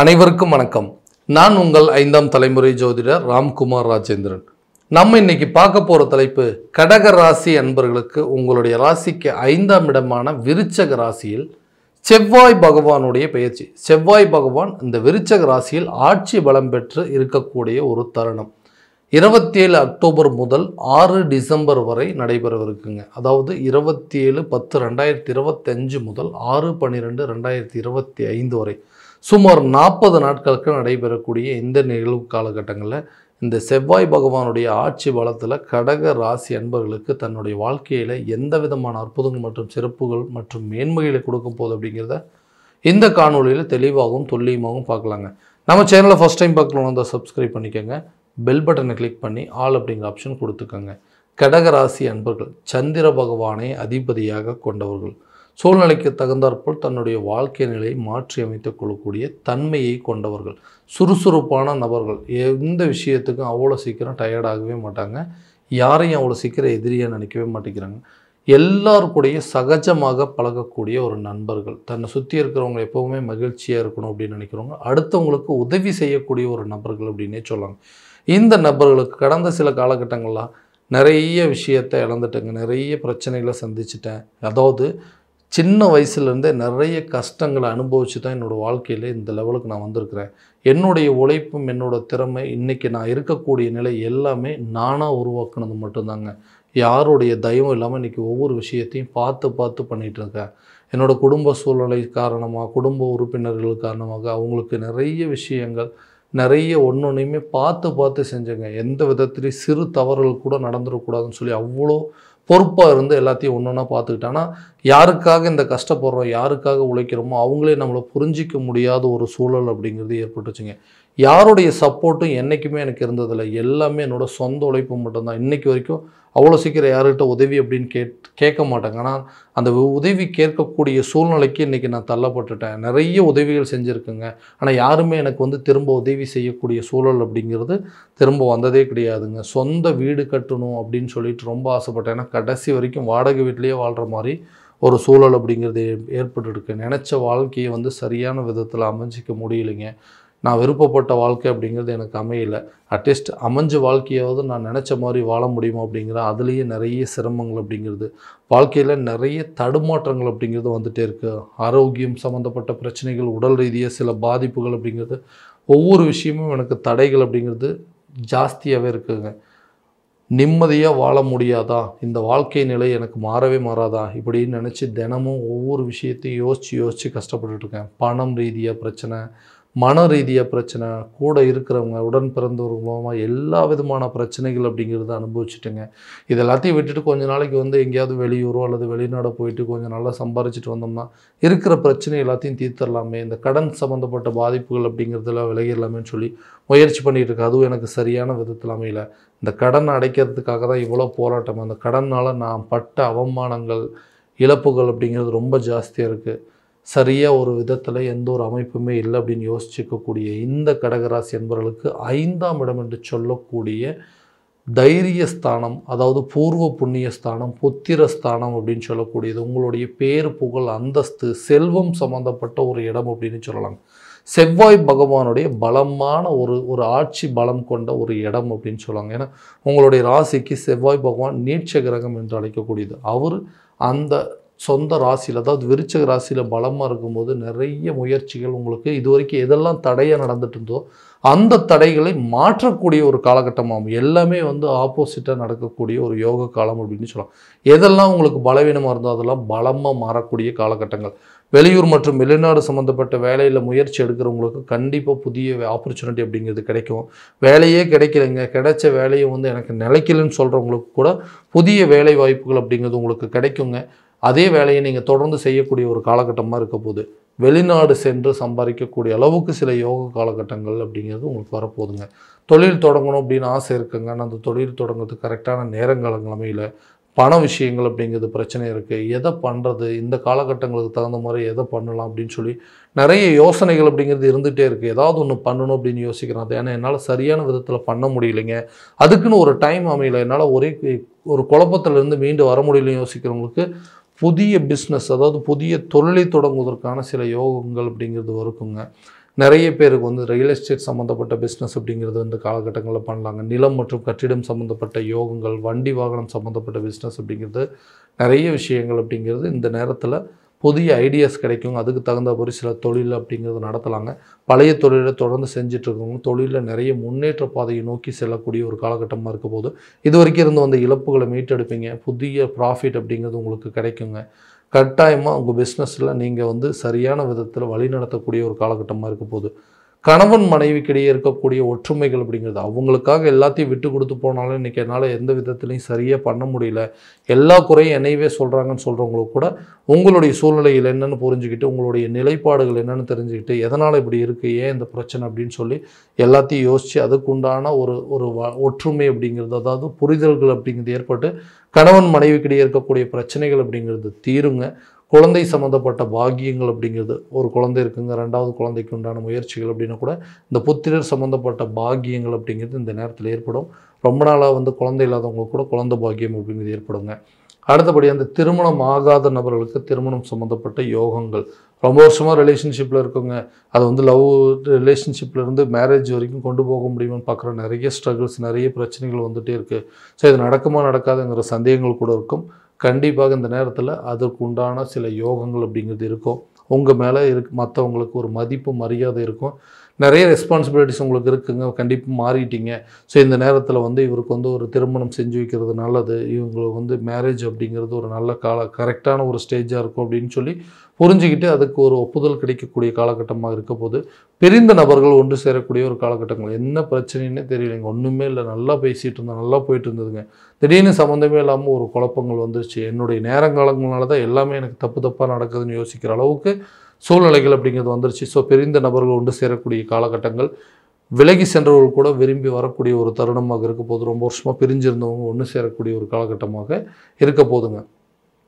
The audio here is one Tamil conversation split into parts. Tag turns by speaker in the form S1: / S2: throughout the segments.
S1: அனைவருக்கும் வணக்கம். நான் உங்கள் 5ஆம் தலைமுறை ஜோதிடர் ராம்குமார் ராஜேந்திரன். நம்ம இன்னைக்கு பார்க்க போற தலைப்பு கடக ராசி அன்பர்களுக்கு உங்களுடைய ராசிக்கு 5ஆம் இடமான விருச்சக ராசியில் செவ்வாய் பகவானுடைய பெயர்ச்சி. செவ்வாய் பகவான் இந்த விருச்சக ராசியில் ஆட்சி பலம் பெற்று இருக்கக்கூடிய ஒரு தருணம் 27 அக்டோபர் முதல் 6 டிசம்பர் வரை நடைபெறவிருக்குங்க. அதாவது 27/10/2025 முதல் 6/12/2025 வரை சுமார் 40 நாட்களுக்கு நடைபெறக்கூடிய இந்த நிகழ்வு காலகட்டங்களில் இந்த செவ்வாய் பகவானுடைய ஆட்சி பலத்தில் கடக ராசி அன்பர்களுக்கு தன்னுடைய வாழ்க்கையில் எந்த விதமான அற்புதங்கள் மற்றும் சிறப்புகள் மற்றும் மேன்மைகளை கொடுக்க போகுது அப்படிங்கிறத இந்த காணொலியில் தெளிவாகவும் துல்லியமாகவும் பார்க்கலாங்க. நம்ம சேனலை ஃபஸ்ட் டைம் பார்க்கணும் வந்து சப்ஸ்கிரைப் பண்ணிக்கோங்க. பெல் பட்டனை கிளிக் பண்ணி ஆல் அப்படிங்கிற ஆப்ஷன் கொடுத்துக்கோங்க. கடகராசி அன்பர்கள் சந்திர பகவானை அதிபதியாக கொண்டவர்கள். சூழ்நிலைக்கு தகுந்தாற்போல் தன்னுடைய வாழ்க்கை நிலையை மாற்றி அமைத்துக் கொள்ளக்கூடிய தன்மையை கொண்டவர்கள். சுறுசுறுப்பான நபர்கள். எந்த விஷயத்துக்கும் அவ்வளோ சீக்கிரம் டயர்டாகவே மாட்டாங்க. யாரையும் அவ்வளோ சீக்கிரம் எதிரியாக நினைக்கவே மாட்டேங்கிறாங்க. எல்லாருக்கூடைய சகஜமாக பழகக்கூடிய ஒரு நண்பர்கள். தன்னை சுற்றி இருக்கிறவங்க எப்போவுமே மகிழ்ச்சியாக இருக்கணும் அப்படின்னு நினைக்கிறவங்க. அடுத்தவங்களுக்கு உதவி செய்யக்கூடிய ஒரு நபர்கள் அப்படின்னே சொல்லலாம். இந்த நபர்களுக்கு கடந்த சில காலகட்டங்கள்லாம் நிறைய விஷயத்தை இழந்துட்டேங்க. நிறைய பிரச்சனைகளை சந்திச்சிட்டேன். அதாவது சின்ன வயசுலேருந்தே நிறைய கஷ்டங்களை அனுபவித்து தான் என்னோடய வாழ்க்கையில் இந்த லெவலுக்கு நான் வந்திருக்கிறேன். என்னுடைய உழைப்பும் என்னோடய திறமை இன்றைக்கி நான் இருக்கக்கூடிய நிலை எல்லாமே நானாக உருவாக்குனது மட்டும்தாங்க. யாருடைய தயவும் இல்லாமல் இன்றைக்கி ஒவ்வொரு விஷயத்தையும் பார்த்து பண்ணிகிட்ருக்கேன். என்னோடய குடும்ப சூழ்நிலை காரணமாக, குடும்ப உறுப்பினர்கள் காரணமாக அவங்களுக்கு நிறைய விஷயங்கள் நிறைய ஒன்றையுமே பார்த்து செஞ்சேங்க. எந்த விதத்துலேயும் சிறு தவறுகள் கூட நடந்துடக்கூடாதுன்னு சொல்லி அவ்வளோ பொறுப்பாக இருந்து எல்லாத்தையும் ஒன்றா பார்த்துக்கிட்டேன். ஆனால் யாருக்காக இந்த கஷ்டப்படுறோம், யாருக்காக உழைக்கிறோமோ அவங்களே நம்மளை புரிஞ்சிக்க முடியாத ஒரு சூழல் அப்படிங்கிறது ஏற்பட்டுச்சுங்க. யாருடைய சப்போர்ட்டும் என்றைக்குமே எனக்கு இருந்ததில்லை. எல்லாமே என்னோடய சொந்த உழைப்பு மட்டும்தான். இன்றைக்கி வரைக்கும் அவ்வளோ சீக்கிரம் யார்கிட்ட உதவி அப்படின்னு கேட்க மாட்டாங்க. ஆனால் அந்த உதவி கேட்கக்கூடிய சூழ்நிலைக்கு இன்றைக்கி நான் தள்ளப்பட்டுட்டேன். நிறைய உதவிகள் செஞ்சுருக்குங்க. ஆனால் யாருமே எனக்கு திரும்ப உதவி செய்யக்கூடிய சூழல் அப்படிங்கிறது திரும்ப வந்ததே கிடையாதுங்க. சொந்த வீடு கட்டணும் அப்படின்னு சொல்லிட்டு ரொம்ப ஆசைப்பட்டேன். ஏன்னா கடைசி வரைக்கும் வாடகை வீட்லேயே வாழ்கிற மாதிரி ஒரு சூழல் அப்படிங்கிறது ஏற்பட்டுருக்கு. நினச்ச வாழ்க்கையை சரியான விதத்தில் அமைச்சிக்க முடியலைங்க. நான் விருப்பப்பட்ட வாழ்க்கை அப்படிங்கிறது எனக்கு அமையலை. அட்லீஸ்ட் அமைஞ்ச வாழ்க்கையாவது நான் நினச்ச மாதிரி வாழ முடியுமா அப்படிங்கிற அதுலேயே நிறைய சிரமங்கள் அப்படிங்கிறது, வாழ்க்கையில் நிறைய தடுமாற்றங்கள் அப்படிங்கிறது வந்துகிட்டே இருக்குது. ஆரோக்கியம் சம்மந்தப்பட்ட பிரச்சனைகள், உடல் ரீதியாக சில பாதிப்புகள் அப்படிங்கிறது, ஒவ்வொரு விஷயமும் எனக்கு தடைகள் அப்படிங்கிறது ஜாஸ்தியாகவே இருக்குதுங்க. நிம்மதியாக வாழ முடியாதா, இந்த வாழ்க்கை நிலை எனக்கு மாறவே மாறாதா இப்படின்னு நினச்சி தினமும் ஒவ்வொரு விஷயத்தையும் யோசித்து கஷ்டப்பட்டுருக்கேன். பணம் ரீதியாக பிரச்சனை, மன ரீதியாக பிரச்சனை, கூட இருக்கிறவங்க உடன் பிறந்தவர்கள் மூலமாக எல்லா விதமான பிரச்சனைகள் அப்படிங்கிறத அனுபவிச்சுட்டுங்க. இது எல்லாத்தையும் விட்டுட்டு கொஞ்ச நாளைக்கு எங்கேயாவது வெளியூரோ அல்லது வெளிநாடோ போயிட்டு கொஞ்சம் நல்லா சம்பாரிச்சிட்டு வந்தோம்னா இருக்கிற பிரச்சனை எல்லாத்தையும் தீர்த்தரலாமே, இந்த கடன் சம்மந்தப்பட்ட பாதிப்புகள் அப்படிங்கிறதுல விலகிடலாமேன்னு சொல்லி முயற்சி பண்ணிகிட்டு இருக்கு. அதுவும் எனக்கு சரியான விதத்தில் அமையல. இந்த கடன் அடைக்கிறதுக்காக தான் இவ்வளோ போராட்டம். அந்த கடனால் நான் பட்ட அவமானங்கள், இழப்புகள் அப்படிங்கிறது ரொம்ப ஜாஸ்தியாக இருக்குது. சரியாக ஒரு விதத்தில் எந்த ஒரு அமைப்புமே இல்லை அப்படின்னு யோசிச்சுக்கக்கூடிய இந்த கடகராசி என்பவர்களுக்கு 5ஆம் இடம் என்று சொல்லக்கூடிய தைரியஸ்தானம், அதாவது பூர்வ புண்ணியஸ்தானம், புத்திரஸ்தானம் அப்படின்னு சொல்லக்கூடியது உங்களுடைய பேர், புகழ், அந்தஸ்து, செல்வம் சம்மந்தப்பட்ட ஒரு இடம் அப்படின்னு சொல்லலாம். செவ்வாய் பகவானுடைய பலமான ஒரு ஆட்சி பலம் கொண்ட ஒரு இடம் அப்படின்னு சொல்லுவாங்க. ஏன்னா உங்களுடைய ராசிக்கு செவ்வாய் பகவான் நீட்ச கிரகம் என்று அழைக்கக்கூடியது. அவர் அந்த சொந்த ராசியில், அதாவது விருச்சக ராசியில் பலமாக இருக்கும்போது நிறைய முயற்சிகள் உங்களுக்கு இதுவரைக்கும் எதெல்லாம் தடையாக நடந்துட்டு இருந்தோ அந்த தடைகளை மாற்றக்கூடிய ஒரு காலகட்டமாகும். எல்லாமே ஆப்போசிட்டாக நடக்கக்கூடிய ஒரு யோக காலம் அப்படின்னு சொல்லலாம். எதெல்லாம் உங்களுக்கு பலவீனமாக இருந்தோ அதெல்லாம் பலமாக மாறக்கூடிய காலகட்டங்கள். வெளியூர் மற்றும் வெளிநாடு சம்மந்தப்பட்ட வேலையில் முயற்சி எடுக்கிறவங்களுக்கு கண்டிப்பாக புதிய ஆப்பர்ச்சுனிட்டி அப்படிங்கிறது கிடைக்கும். வேலையே கிடைக்கலைங்க, கிடைச்ச வேலையை எனக்கு நிலைக்கலன்னு சொல்கிறவங்களுக்கு கூட புதிய வேலை வாய்ப்புகள் அப்படிங்கிறது உங்களுக்கு கிடைக்குங்க. அதே வேலையை நீங்கள் தொடர்ந்து செய்யக்கூடிய ஒரு காலகட்டமாக இருக்க போகுது. வெளிநாடு சென்று சம்பாதிக்கக்கூடிய அளவுக்கு சில யோக காலகட்டங்கள் அப்படிங்கிறது உங்களுக்கு வரப்போகுதுங்க. தொழில் தொடங்கணும் அப்படின்னு ஆசை இருக்குங்க. ஆனால் அந்த தொழில் தொடங்குறதுக்கு கரெக்டான நேரங்கள் அமையல. பண விஷயங்கள் அப்படிங்கிறது பிரச்சனை இருக்குது. எதை பண்ணுறது, இந்த காலகட்டங்களுக்கு தகுந்த மாதிரி எதை பண்ணலாம் அப்படின்னு சொல்லி நிறைய யோசனைகள் அப்படிங்கிறது இருந்துகிட்டே இருக்குது. ஏதாவது ஒன்று பண்ணணும் அப்படின்னு யோசிக்கிறேன். அது ஏன்னா என்னால் சரியான விதத்தில் பண்ண முடியலைங்க, அதுக்குன்னு ஒரு டைம் அமையலை, என்னால் ஒரு குழப்பத்திலேருந்து மீண்டு வர முடியலைன்னு யோசிக்கிறவங்களுக்கு புதிய பிஸ்னஸ், அதாவது புதிய தொழிலை தொடங்குவதற்கான சில யோகங்கள் அப்படிங்கிறது இருக்குங்க. நிறைய பேருக்கு வந்து ரியல் எஸ்டேட் சம்மந்தப்பட்ட பிஸ்னஸ் அப்படிங்கிறது இந்த காலகட்டங்களில் பண்ணலாங்க. நிலம் மற்றும் கட்டிடம் சம்மந்தப்பட்ட யோகங்கள், வண்டி வாகனம் சம்மந்தப்பட்ட பிஸ்னஸ் அப்படிங்கிறது நிறைய விஷயங்கள் அப்படிங்கிறது இந்த நேரத்தில் புதிய ஐடியாஸ் கிடைக்கும். அதுக்கு தகுந்த ஒரு சில தொழில் அப்படிங்கிறது நடத்தலாங்க. பழைய தொழிலை தொடர்ந்து செஞ்சிட்ருக்கவங்க தொழிலில் நிறைய முன்னேற்ற பாதையை நோக்கி செல்லக்கூடிய ஒரு காலகட்டமாக இருக்க போது இது வரைக்கும் இருந்து வந்த இழப்புகளை மீட்டெடுப்பீங்க. புதிய ப்ராஃபிட் அப்படிங்கிறது உங்களுக்கு கிடைக்குங்க. கட்டாயமாக உங்கள் பிஸ்னஸில் நீங்கள் வந்து சரியான விதத்தில் வழி நடத்தக்கூடிய ஒரு காலகட்டமாக இருக்க போது கணவன் மனைவிக்கிடையே இருக்கக்கூடிய ஒற்றுமைகள் அப்படிங்கிறது அவங்களுக்காக எல்லாத்தையும் விட்டு கொடுத்து போனாலும் இன்றைக்கி என்னால் எந்த விதத்துலையும் சரியாக பண்ண முடியல, எல்லா குறையும் என்னையவே சொல்கிறாங்கன்னு சொல்கிறவங்களுக்கு கூட உங்களுடைய சூழ்நிலைகள் என்னென்னு புரிஞ்சுக்கிட்டு உங்களுடைய நிலைப்பாடுகள் என்னென்னு தெரிஞ்சுக்கிட்டு எதனால் இப்படி இருக்குது, ஏன் இந்த பிரச்சனை அப்படின்னு சொல்லி எல்லாத்தையும் யோசித்து அதுக்குண்டான ஒரு ஒற்றுமை அப்படிங்கிறது, அதாவது புரிதல்கள் அப்படிங்கிறது ஏற்பட்டு கணவன் மனைவிக்கிடையே இருக்கக்கூடிய பிரச்சனைகள் அப்படிங்கிறது தீருங்க. குழந்தை சம்மந்தப்பட்ட பாக்கியங்கள் அப்படிங்கிறது ஒரு குழந்தை இருக்குங்க, 2வது குழந்தைக்கு உண்டான முயற்சிகள் அப்படின்னா கூட இந்த புத்திரர் சம்மந்தப்பட்ட பாக்கியங்கள் அப்படிங்கிறது இந்த நேரத்தில் ஏற்படும். ரொம்ப நாளாக வந்து குழந்தை இல்லாதவங்களுக்கு கூட குழந்தை பாக்கியம் அப்படிங்கிறது ஏற்படுங்க. அடுத்தபடி அந்த திருமணம் ஆகாத நபர்களுக்கு திருமணம் சம்மந்தப்பட்ட யோகங்கள், ரொம்ப வருஷமாக ரிலேஷன்ஷிப்பில் இருக்குங்க, அது வந்து லவ் ரிலேஷன்ஷிப்லேருந்து மேரேஜ் வரைக்கும் கொண்டு போக முடியுமான்னு பார்க்குற நிறைய ஸ்ட்ரகிள்ஸ், நிறைய பிரச்சனைகள் வந்துகிட்டே இருக்குது. ஸோ இது நடக்குமா நடக்காதுங்கிற சந்தேகங்கள் கூட இருக்கும். கண்டிப்பாக இந்த நேரத்தில் அதற்கு உண்டான சில யோகங்கள் அப்படிங்கிறது இருக்கும். உங்கள் மேலே மற்றவங்களுக்கு ஒரு மதிப்பு மரியாதை இருக்கும். நிறைய ரெஸ்பான்சிபிலிட்டிஸ் உங்களுக்கு இருக்குங்க, கண்டிப்பாக மாறிட்டீங்க. ஸோ இந்த நேரத்தில் வந்து இவருக்கு வந்து ஒரு திருமணம் செஞ்சு வைக்கிறது நல்லது, இவங்களுக்கு வந்து மேரேஜ் அப்படிங்கிறது ஒரு நல்ல கரெக்டான ஒரு ஸ்டேஜாக இருக்கும் அப்படின்னு சொல்லி புரிஞ்சுக்கிட்டு அதுக்கு ஒரு ஒப்புதல் கிடைக்கக்கூடிய காலகட்டமாக இருக்க போது பிரிந்த நபர்கள் ஒன்று சேரக்கூடிய ஒரு காலகட்டங்கள். என்ன பிரச்சனைன்னே தெரியலைங்க, ஒன்றுமே இல்லை, நல்லா பேசிகிட்டு இருந்தோம், நல்லா போயிட்டு இருந்ததுங்க, திடீர்னு சம்மந்தமே இல்லாமல் ஒரு குழப்பங்கள் வந்துருச்சு, என்னுடைய நேரங்காலங்களால தான் எல்லாமே எனக்கு தப்பாக நடக்குதுன்னு யோசிக்கிற அளவுக்கு சூழ்நிலைகள் அப்படிங்கிறது வந்துருச்சு. ஸோ பிரிந்த நபர்கள் ஒன்று சேரக்கூடிய காலகட்டங்கள், விலகி சென்றவர்கள் கூட விரும்பி வரக்கூடிய ஒரு தருணமாக இருக்க போது, ரொம்ப வருஷமாக பிரிஞ்சிருந்தவங்க ஒன்று சேரக்கூடிய ஒரு காலகட்டமாக இருக்க போதுங்க.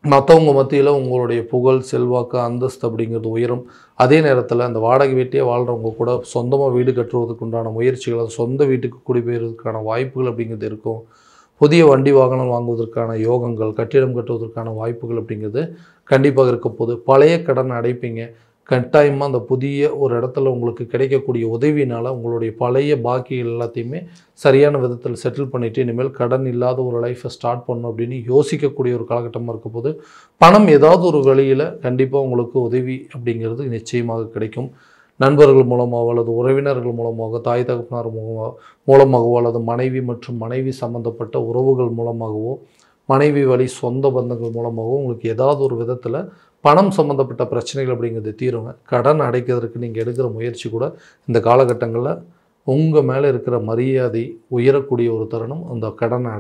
S1: மற்றவங்க மத்தியில் உங்களுடைய புகழ், செல்வாக்கு, அந்தஸ்து அப்படிங்கிறது உயரும். அதே நேரத்தில் அந்த வாடகை வீட்டையே வாழ்கிறவங்க கூட சொந்தமாக வீடு கட்டுவதற்கு உண்டான முயற்சிகள், அது சொந்த வீட்டுக்கு குடிபெயர்வதற்கான வாய்ப்புகள் அப்படிங்கிறது இருக்கும். புதிய வண்டி வாகனம் வாங்குவதற்கான யோகங்கள், கட்டிடம் கட்டுவதற்கான வாய்ப்புகள் அப்படிங்கிறது கண்டிப்பாக இருக்க போது. பழைய கடன் அடைப்பீங்க. கட்டாயமாக அந்த புதிய ஒரு இடத்துல உங்களுக்கு கிடைக்கக்கூடிய உதவினால் உங்களுடைய பழைய பாக்கிகள் எல்லாத்தையுமே சரியான விதத்தில் செட்டில் பண்ணிவிட்டு இனிமேல் கடன் இல்லாத ஒரு லைஃப்பை ஸ்டார்ட் பண்ணணும் அப்படின்னு யோசிக்கக்கூடிய ஒரு காலகட்டமாக இருக்க போது பணம் ஏதாவது ஒரு வழியில் கண்டிப்பாக உங்களுக்கு உதவி அப்படிங்கிறது நிச்சயமாக கிடைக்கும். நண்பர்கள் மூலமாகவோ அல்லது உறவினர்கள் மூலமாக, தாய் தகப்பனார் மூலமாகவோ அல்லது மனைவி மற்றும் மனைவி சம்பந்தப்பட்ட உறவுகள் மூலமாகவோ, மனைவி வழி சொந்த பந்தங்கள் மூலமாகவோ உங்களுக்கு ஏதாவது ஒரு விதத்தில் பணம் சம்மந்தப்பட்ட பிரச்சனைகள் அப்படிங்கிறது தீருங்க. கடன் அடைக்கிறதுக்கு நீங்கள் எடுக்கிற முயற்சி கூட இந்த காலகட்டங்களில் உங்கள் மேலே இருக்கிற மரியாதை உயரக்கூடிய ஒரு தருணம் அந்த கடனை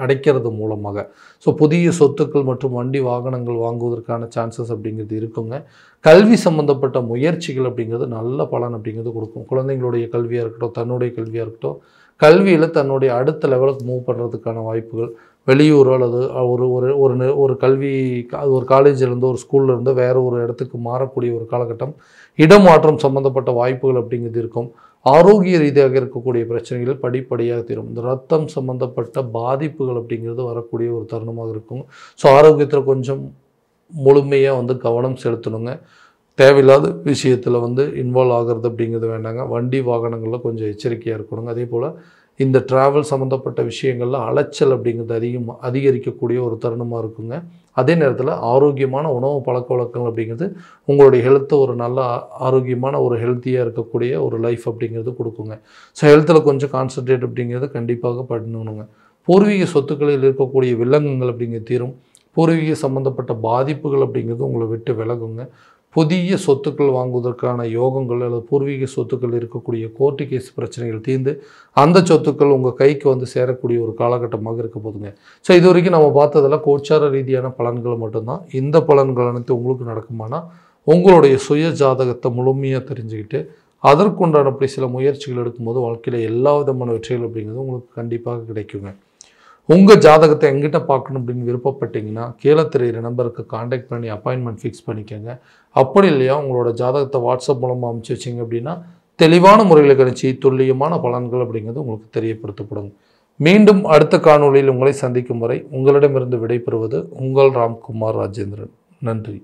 S1: அடைக்கிறது மூலமாக. ஸோ புதிய சொத்துக்கள் மற்றும் வண்டி வாகனங்கள் வாங்குவதற்கான சான்சஸ் அப்படிங்கிறது இருக்குங்க. கல்வி சம்மந்தப்பட்ட முயற்சிகள் அப்படிங்கிறது நல்ல பலன் அப்படிங்கிறது கொடுக்கும். குழந்தைங்களுடைய கல்வியாக இருக்கட்டும், தன்னுடைய கல்வியாக இருக்கட்டும், கல்வியில் தன்னுடைய அடுத்த லெவலுக்கு மூவ் பண்ணுறதுக்கான வாய்ப்புகள், வெளியூர் அல்லது ஒரு கல்வி ஒரு காலேஜிலேருந்து ஒரு ஸ்கூல்லேருந்து வேறு ஒரு இடத்துக்கு மாறக்கூடிய ஒரு காலகட்டம், இடமாற்றம் சம்மந்தப்பட்ட வாய்ப்புகள் அப்படிங்கிறது இருக்கும். ஆரோக்கிய ரீதியாக இருக்கக்கூடிய பிரச்சனைகள் படிப்படியாக தீரும். இந்த ரத்தம் சம்மந்தப்பட்ட பாதிப்புகள் அப்படிங்கிறது வரக்கூடிய ஒரு தருணமாக இருக்கும். ஸோ ஆரோக்கியத்தில் கொஞ்சம் முழுமையாக வந்து கவனம் செலுத்தணுங்க. தேவையில்லாத விஷயத்தில் வந்து இன்வால்வ் ஆகிறது அப்படிங்கிறது வேண்டாங்க. வண்டி வாகனங்களில் கொஞ்சம் எச்சரிக்கையாக இருக்கணுங்க. அதே போல் இந்த ட்ராவல் சம்மந்தப்பட்ட விஷயங்களில் அலைச்சல் அப்படிங்கிறது அதிகரிக்கக்கூடிய ஒரு தருணமாக இருக்குங்க. அதே நேரத்தில் ஆரோக்கியமான உணவு பழக்க வழக்கங்கள் அப்படிங்கிறது உங்களுடைய ஹெல்த்தை ஒரு நல்ல ஆரோக்கியமான ஒரு ஹெல்த்தியாக இருக்கக்கூடிய ஒரு லைஃப் அப்படிங்கிறது கொடுக்குங்க. ஸோ ஹெல்த்தில் கொஞ்சம் கான்சன்ட்ரேட் அப்படிங்கிறது கண்டிப்பாக பண்ணணுங்க. பூர்வீக சொத்துக்களில் இருக்கக்கூடிய வில்லங்கங்கள் அப்படிங்கிறது தீரும். பூர்வீக சம்மந்தப்பட்ட பாதிப்புகள் அப்படிங்கிறது உங்களை விட்டு விலகுங்க. புதிய சொத்துக்கள் வாங்குவதற்கான யோகங்கள் அல்லது பூர்வீக சொத்துக்கள் இருக்கக்கூடிய கோர்ட்டு கேஸ் பிரச்சனைகள் தீர்ந்து அந்த சொத்துக்கள் உங்கள் கைக்கு வந்து சேரக்கூடிய ஒரு காலகட்டமாக இருக்க போதுங்க. ஸோ இது வரைக்கும் நம்ம பார்த்ததெல்லாம் கோச்சார ரீதியான பலன்கள் மட்டும்தான். இந்த பலன்கள் அனைத்து உங்களுக்கு நடக்குமானா உங்களுடைய சுய ஜாதகத்தை முழுமையாக தெரிஞ்சுக்கிட்டு அதற்குண்டான அப்படி சில முயற்சிகள் எடுக்கும்போது வாழ்க்கையில் எல்லா விதமான வெற்றிகள் அப்படிங்கிறது உங்களுக்கு கண்டிப்பாக கிடைக்குங்க. உங்கள் ஜாதகத்தை எங்கிட்ட பார்க்கணும் அப்படின்னு விருப்பப்பட்டீங்கன்னா கீழே தெரிகிற நம்பருக்கு காண்டாக்ட் பண்ணி அப்பாயின்மெண்ட் ஃபிக்ஸ் பண்ணிக்கோங்க. அப்படி இல்லையா உங்களோட ஜாதகத்தை வாட்ஸ்அப் மூலமாக அனுப்பிச்சி வச்சிங்க அப்படின்னா தெளிவான முறையில் கணிச்சு துல்லியமான பலன்கள் அப்படிங்கிறது உங்களுக்கு தெரியப்படுத்தப்படும். மீண்டும் அடுத்த காணொளியில் உங்களை சந்திக்கும் வரை உங்களிடமிருந்து விடைபெறுவது உங்கள் ராம்குமார் ராஜேந்திரன். நன்றி.